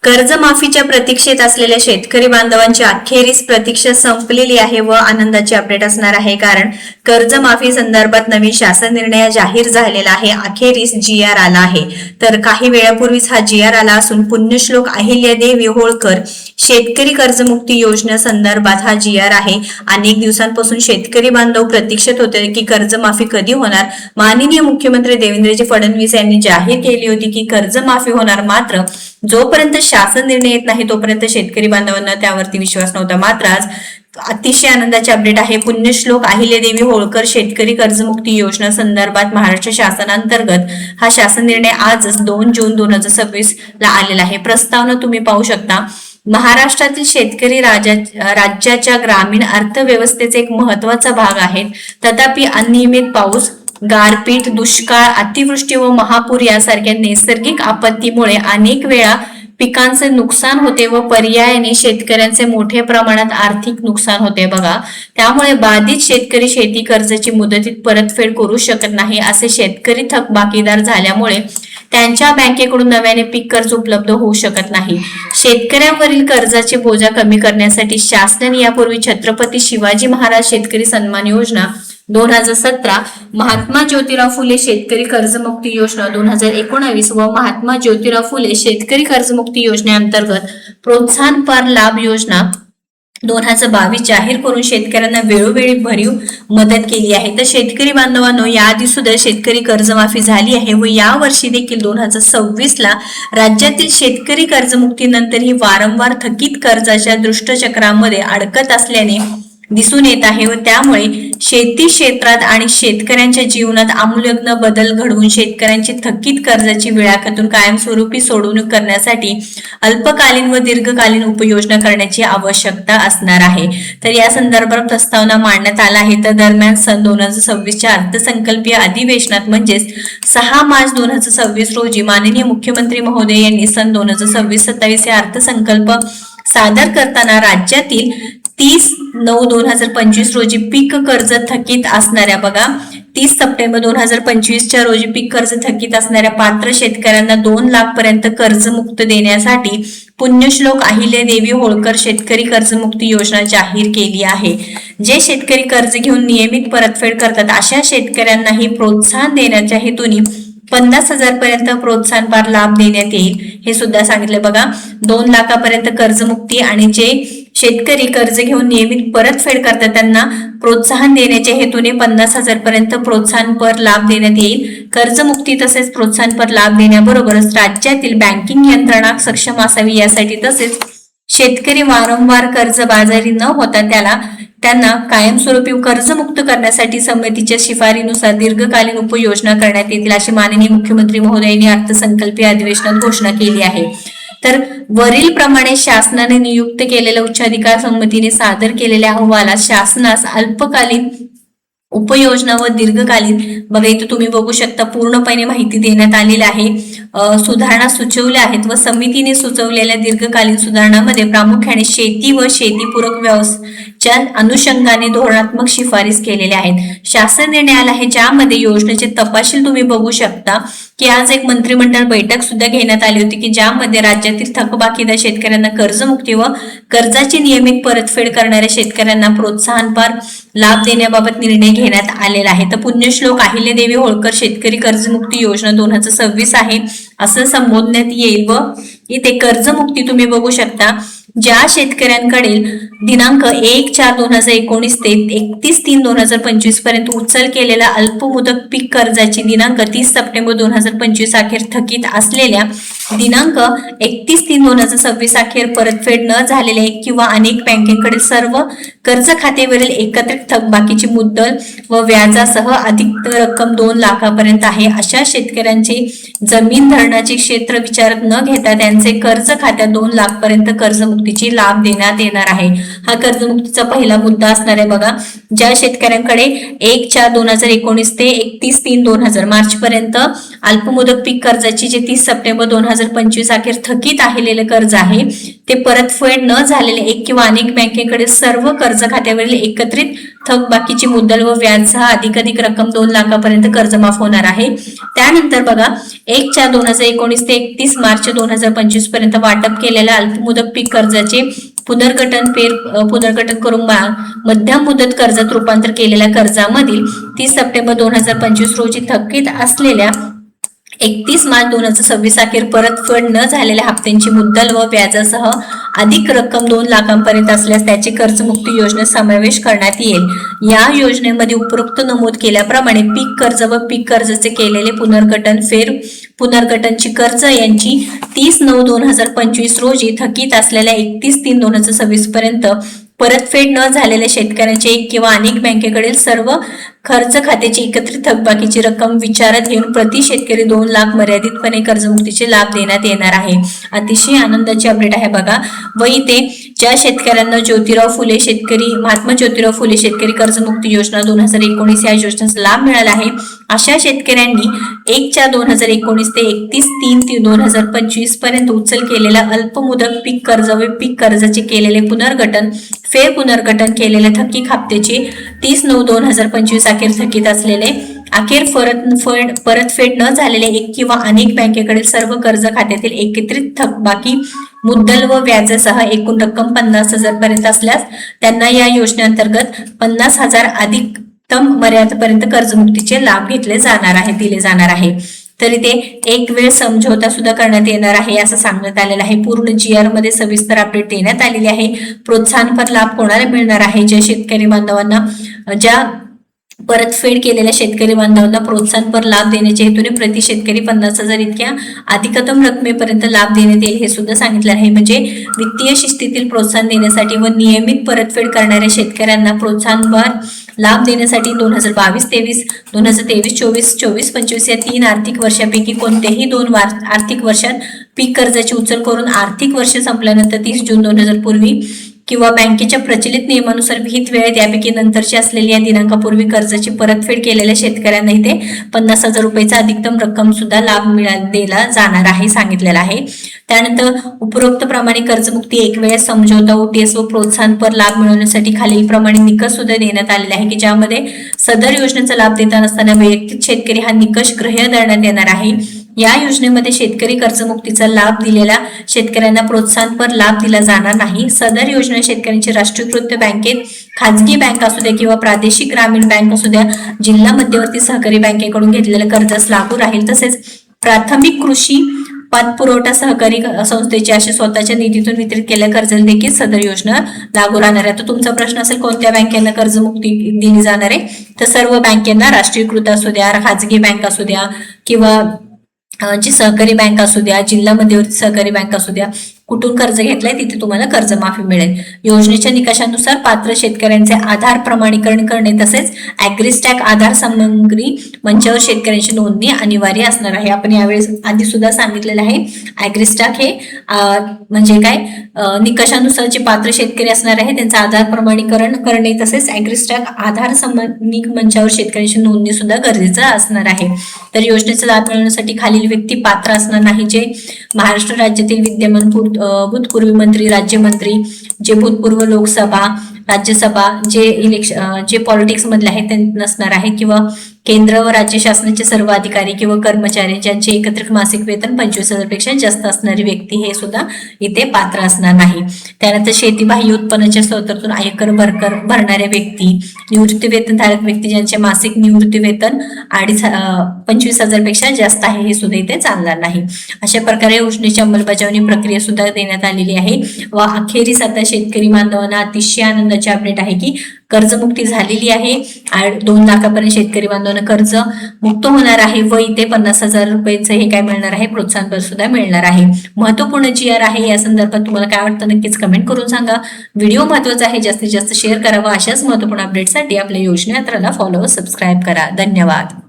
कर्जमाफीच्या प्रतीक्षेत असलेल्या शेतकरी बांधवांची अखेरीस प्रतीक्षा संपलेली आहे व आनंदाची अपडेट असणार आहे, कारण कर्जमाफी संदर्भात नवीन शासन निर्णय जाहीर झालेला आहे. अखेरीस GR आला आहे. तर काही वेळापूर्वीच हा GR आला असून पुण्यश्लोक अहिल्यादेवी होळकर शेतकरी कर्जमुक्ती योजना संदर्भात हा GR आहे. अनेक दिवसांपासून शेतकरी बांधव प्रतीक्षेत होते की कर्जमाफी कधी होणार. माननीय मुख्यमंत्री देवेंद्रजी फडणवीस यांनी जाहीर केली होती की कर्जमाफी होणार, मात्र जोपर्यंत शासन निर्णय येत नाही तोपर्यंत शेतकरी बांधवांना त्यावरती विश्वास नव्हता. मात्र आज अतिशय आनंदाचे अपडेट आहे. पुण्यश्लोक अहिल्यादेवी होळकर शेतकरी कर्जमुक्ती योजना संदर्भात महाराष्ट्र शासनांतर्गत हा शासन निर्णय आजच 2 जून 2026 ला आलेला आहे. प्रस्तावना तुम्ही पाहू शकता. महाराष्ट्रातील शेतकरी राज्याच्या ग्रामीण अर्थव्यवस्थेचा एक महत्वाचा भाग आहेत. तथापि अनियमित पाऊस, गारपीट, दुष्काळ, अतिवृष्टी व महापूर यासारख्या नैसर्गिक आपत्तीमुळे अनेक वेळा पिकांचे नुकसान होते व पर्यायाने शेतकऱ्यांचे मोठ्या प्रमाणात आर्थिक नुकसान होते बघा. त्यामुळे बाधित शेतकरी शेती कर्जाची मुदतीत परतफेड करू शकत नाही. असे शेतकरी थकबाकीदार झाल्यामुळे त्यांच्या बँकेकडून नव्याने पीक कर्ज उपलब्ध होऊ शकत नाही. शेतकऱ्यांवरील कर्जाचे बोजा कमी करण्यासाठी शासनाने यापूर्वी छत्रपती शिवाजी महाराज शेतकरी सन्मान योजना 2017, महात्मा ज्योतिराव फुले शेतकरी कर्जमुक्ती योजना 2019 व महात्मा ज्योतिराव फुले शेतकरी कर्जमुक्ती योजनेअंतर्गत प्रोत्साहनपर लाभ योजना 2022 जाहीर करून शेतकऱ्यांना वेळोवेळी भरीव मदत केली आहे. तर शेतकरी बांधवांनो, याआधी सुद्धा शेतकरी कर्जमाफी झाली आहे व या वर्षी देखील 2026 ला राज्यातील शेतकरी कर्जमुक्तीनंतरही वारंवार थकीत कर्जाच्या दुष्टचक्रामध्ये अडकत असल्याने दिसून येत आहे व त्यामुळे शेती क्षेत्रात आणि शेतकऱ्यांच्या जीवनात आमूलाग्न बदल घडवून शेतकऱ्यांची थकीत कर्जाची वेळाखातून कायमस्वरूपी सोडवणूक करण्यासाठी अल्पकालीन व दीर्घकालीन उपाययोजना करण्याची आवश्यकता असणार आहे. तर या संदर्भात प्रस्तावना मांडण्यात आला आहे. तर दरम्यान सन 2026च्या अर्थसंकल्पीय अधिवेशनात म्हणजेच 6 मार्च 2026 रोजी माननीय मुख्यमंत्री महोदय यांनी सन 2026-27 या अर्थसंकल्प सादर करताना राज्यातील 30/9/2025 रोजी पीक कर्ज थकीत असणाऱ्या बघा 30 सप्टेंबर 2025 रोजी पीक कर्ज थकीत असणाऱ्या पात्र शेतकऱ्यांना 2 लाख पर्यंत कर्जमुक्त देण्यासाठी पुण्यश्लोक अहिल्यादेवी होळकर शेतकरी कर्जमुक्ती योजना जाहीर केली आहे. जे शेतकरी कर्ज घेऊन नियमित परतफेड करतात अशा शेतकऱ्यांनाही प्रोत्साहन देण्याच्या हेतूने 50,000 पर्यंत प्रोत्साहनपर लाभ देण्यात येईल. हे सुद्धा सांगितले बघा. 2 लाखापर्यंत कर्जमुक्ती आणि जे शेतकरी कर्ज घेऊन नियमित परतफेड करतात त्यांना प्रोत्साहन देण्याच्या हेतूने 50,000 पर्यंत प्रोत्साहनपर लाभ देण्यात येईल. कर्जमुक्ती तसेच प्रोत्साहनपर लाभ देण्याबरोबरच राज्यातील बँकिंग यंत्रणा सक्षम असावी यासाठी तसेच शेतकरी वारंवार कर्जबाजारी न होता त्यांना कायमस्वरूपी कर्जमुक्त करण्यासाठी समितीच्या शिफारसीनुसार दीर्घकालीन उपाययोजना करण्यात येतील अशी माननीय मुख्यमंत्री महोदयांनी अर्थसंकल्पीय अधिवेशनात घोषणा केली आहे. तर वरील प्रमाणे शासनाने नियुक्त केलेल्या उच्चाधिकार समितीने सादर केलेल्या अहवालात शासनास अल्पकालीन उपाययोजना व दीर्घकालीन बघा इथे तुम्ही बघू शकता पूर्णपणे माहिती देण्यात आलेली आहे. सुधारणा सुचवल्या आहेत व समितीने सुचवलेल्या दीर्घकालीन सुधारणामध्ये प्रामुख्याने शेती व शेतीपूरक व्यवसायाच्या अनुषंगाने धोरणात्मक शिफारस केलेल्या आहेत. शासन निर्णय आला आहे ज्यामध्ये योजनेचे तपशील तुम्ही बघू शकता की आज एक मंत्रिमंडळ बैठक सुद्धा घेण्यात आली होती की ज्यामध्ये राज्यातील थकबाकीदार शेतकऱ्यांना कर्जमुक्ती व कर्जाची नियमित परतफेड करणाऱ्या शेतकऱ्यांना प्रोत्साहनपर लाभ देण्याबाबत निर्णय घेण्यात आलेला आहे. तर पुण्यश्लोक अहिल्यादेवी होळकर शेतकरी कर्जमुक्ती योजना 2026 आहे असं संबोधण्यात येईल व इथे कर्जमुक्ती तुम्ही बघू शकता. ज्या शेतकऱ्यांकडे दिनांक 1/4/2019 ते 31/3/2025 पर्यंत उचल केलेला अल्पमुदत पीक कर्जाची दिनांक 30 सप्टेंबर 2025 अखेर थकीत असलेल्या दिनांक 31/3/2026 अखेर परतफेड न झालेल्या एक किंवा अनेक बँकेकडे सर्व कर्ज खात्यावरील एकत्रित थकबाकीची मुद्दल व व्याजासह अधिक रक्कम 2 लाखापर्यंत आहे अशा शेतकऱ्यांचे जमीन धरणाचे क्षेत्र विचारात न घेता त्यांचे कर्ज खात्यात 2 लाख पर्यंत कर्जमुक्तीची लाभ देण्यात येणार आहे. हा कर्जमुक्तीचा पहिला मुद्दा असणार आहे बघा. ज्या शेतकऱ्यांकडे 1/4/2019 ते 31/3/2000 मार्च पर्यंत अल्पमुदत पीक कर्जाची जे 30 सप्टेंबर 2025 अखेर थकीत राहिलेले कर्ज आहे ते परतफेड न झालेले एक किंवा अनेक बँकेकडे सर्व कर्ज खात्यावरील एकत्रित थकबाकीची मुद्दल व व्याजासह अधिक रक्कम 2 लाखापर्यंत कर्ज माफ होणार आहे. त्यानंतर बघा 1/4/2019 ते 31 मार्च 2025 2025 पर्यंत वाटप केलेल्या अल्पमुदत पीक कर्जाचे पुनर्गठन करून मध्यम मुदत कर्जात रूपांतर केलेल्या कर्जामधील 30 सप्टेंबर 2025 रोजी थकीत असलेल्या 31 मार्च 2026 अखेर परतफेड न झालेल्या हप्त्यांची मुद्दल व व्याजासह अधिक रक्कम 2 लाखांपर्यंत असल्यास त्याची कर्जमुक्ती योजनेत समावेश करण्यात येईल। या योजनेमध्ये उपरोक्त नमूद केल्याप्रमाणे पीक कर्ज व पीक कर्जाचे केलेले पुनर्गठनची कर्ज यांची 30/9/2025 रोजी थकीत असलेल्या 31/3/2026 पर्यंत परतफेड न झालेल्या शेतकऱ्यांचे एक किंवा अनेक बँकेकडील सर्व खर्च खात्याची एकत्रित थकबाकीची रक्कम विचारात घेऊन प्रति शेतकरी 2 लाख मर्यादितपणे कर्जमुक्तीचे लाभ देण्यात येणार आहे। अतिशय आनंदाची अपडेट आहे बघा। व इथे ज्या शेतकऱ्यांना महात्मा ज्योतिराव फुले शेतकरी कर्जमुक्ती योजना 2019 या योजनेचा लाभ मिळाला आहे अशा शेतकऱ्यांनी 1/4/2019 ते 31/3/2025 पर्यंत उचल केलेला अल्पमुदत पीक कर्ज व पीक कर्जाचे केलेले पुनर्गठन केलेल्या थकीत हप्त्याचे 30/9/2025 अखेर थकीत असलेले परतफेड न झालेले एक किंवा अनेक बँकेकडील सर्व कर्ज खात्यातील एकत्रित थकबाकी मुद्दल व व्याजासह एकूण रक्कम 50,000 पर्यंत असल्यास त्यांना या योजनेअंतर्गत 50,000 अधिकतम मर्यादेपर्यंत कर्जमुक्तीचे लाभ दिले जाणार आहे। तरी ते एक वेळ समझोता सुद्धा करण्यात येणार आहे असं सांगण्यात आलेलं आहे। पूर्ण GR मध्ये सविस्तर अपडेट देण्यात आलेली आहे। प्रोत्साहनपर लाभ कोणाला मिळणार आहे? ज्या शेतकरी बांधवांना परतफेड केलेल्या शेतकरी बांधवांना प्रोत्साहनपर लाभ देण्याच्या हेतूने प्रति शेतकरी 50,000 इतक्या अधिकतम रकमेपर्यंत लाभ देण्यात येईल हे सुद्धा सांगितलं आहे। म्हणजे वित्तीय शिस्तीतील प्रोत्साहन देण्यासाठी व नियमित परतफेड करणाऱ्या शेतकऱ्यांना प्रोत्साहनपर लाभ देण्यासाठी 2022-23, 2023-24, 24-25 या 3 आर्थिक वर्षापैकी कोणत्याही 2 आर्थिक वर्षात पीक कर्जाची उचल करून आर्थिक वर्ष संपल्यानंतर 30 जून 2000 पूर्वी किंवा बँकेच्या प्रचलित नियमानुसार विहित वेळेत यापैकी नंतरची असलेल्या या दिनांकापूर्वी कर्जाची परतफेड केलेल्या शेतकऱ्यांना इथे 50,000 रुपयाचा अधिकतम रक्कम सुद्धा लाभ दिला जाणार आहे सांगितलेला आहे। त्यानंतर उपरोक्त प्रमाणे कर्जमुक्ती एक वेळेस समझोता OTS व प्रोत्साहनपर लाभ मिळवण्यासाठी खालील प्रमाणे निकष सुद्धा देण्यात आलेले आहे की ज्यामध्ये सदर योजनेचा लाभ देताना असताना वैयक्तिक शेतकरी हा निकष ग्राह्य धरण्यात येणार आहे। या योजनेमध्ये शेतकरी कर्जमुक्तीचा लाभ दिलेल्या शेतकऱ्यांना प्रोत्साहनपर लाभ दिला जाणार नाही। सदर योजना शेतकऱ्यांची राष्ट्रीयकृत बँकेत, खाजगी बँक असू द्या किंवा प्रादेशिक ग्रामीण बँक असू द्या, जिल्हा मध्यवर्ती सहकारी बँकेकडून घेतलेल्या कर्जास लागू राहील। तसेच प्राथमिक कृषी पतपुरवठा सहकारी संस्थेचे असे स्वतःच्या निधीतून वितरित केलेल्या कर्जाला देखील सदर योजना लागू राहणार आहे। तर तुमचा प्रश्न असेल कोणत्या बँकेला कर्जमुक्ती दिली जाणार आहे? तर सर्व बँकेंना, राष्ट्रीयकृत असू द्या, खाजगी बँक असू द्या किंवा जी सहकारी बँक असू द्या, जिल्हा मध्यवर्ती सहकारी बँक असू द्या, कुठून कर्ज घेतलंय तिथे तुम्हाला कर्जमाफी मिळेल। योजनेच्या निकषानुसार पात्र शेतकऱ्यांचे आधार प्रमाणीकरण करणे तसेच ॲग्रिस्टॅक आधार सामग्री मंचावर शेतकऱ्यांची नोंदणी अनिवार्य असणार आहे। आपण यावेळेस आधी सुद्धा सांगितलेलं आहे। ॲग्रिस्टॅक हे म्हणजे काय, निकषानुसार जे पात्र शेतकरी असणार आहे त्यांचं आधार प्रमाणीकरण करणे तसेच ॲग्रिस्टॅक आधार सामग्री मंचावर शेतकऱ्यांची नोंदणी सुद्धा गरजेचं असणार आहे। तर योजनेचा लाभ मिळवण्यासाठी खालील व्यक्ती पात्र असणार नाही जे महाराष्ट्र राज्यातील विद्यमान भूतपूर्व मंत्री, राज्यमंत्री, जे भूतपूर्व लोकसभा, राज्यसभा, जे पॉलिटिक्स मधले आहेत ते नसणार आहे किंवा केंद्र व राज्य शासनाचे सर्व अधिकारी किंवा कर्मचारी ज्यांचे एकत्रित मासिक वेतन 25,000 पेक्षा जास्त असणारी व्यक्ती हे सुद्धा इथे पात्र असणार नाही। त्यानंतर शेतीबाह्य उत्पन्नाच्या स्रोतातून आयकर भरणाऱ्या व्यक्ती, निवृत्ती वेतनधारक व्यक्ती ज्यांचे मासिक निवृत्ती वेतन 25,000 पेक्षा जास्त आहे हे सुद्धा इथे चालणार नाही। अशा प्रकारे योजनेची अंमलबजावणी प्रक्रिया सुद्धा देण्यात आलेली आहे। व अखेरीस आता शेतकरी बांधवांना अतिशय आनंदाची अपडेट आहे की कर्जमुक्ती झालेली आहे। 2 लाखापर्यंत शेतकरी बांधवांना कर्ज मुक्त होणार आहे व इथे 50,000 रुपयांचं हे काय मिळणार आहे, प्रोत्साहनपर सुद्धा मिळणार आहे। महत्वपूर्ण GR आहे। या संदर्भात तुम्हाला काय वाटतं नक्कीच कमेंट करून सांगा। व्हिडिओ महत्वाचा आहे, जास्तीत जास्त शेअर करा व अशाच महत्वपूर्ण अपडेटसाठी आपल्या योजना यात्राला फॉलो व सबस्क्राईब करा। धन्यवाद।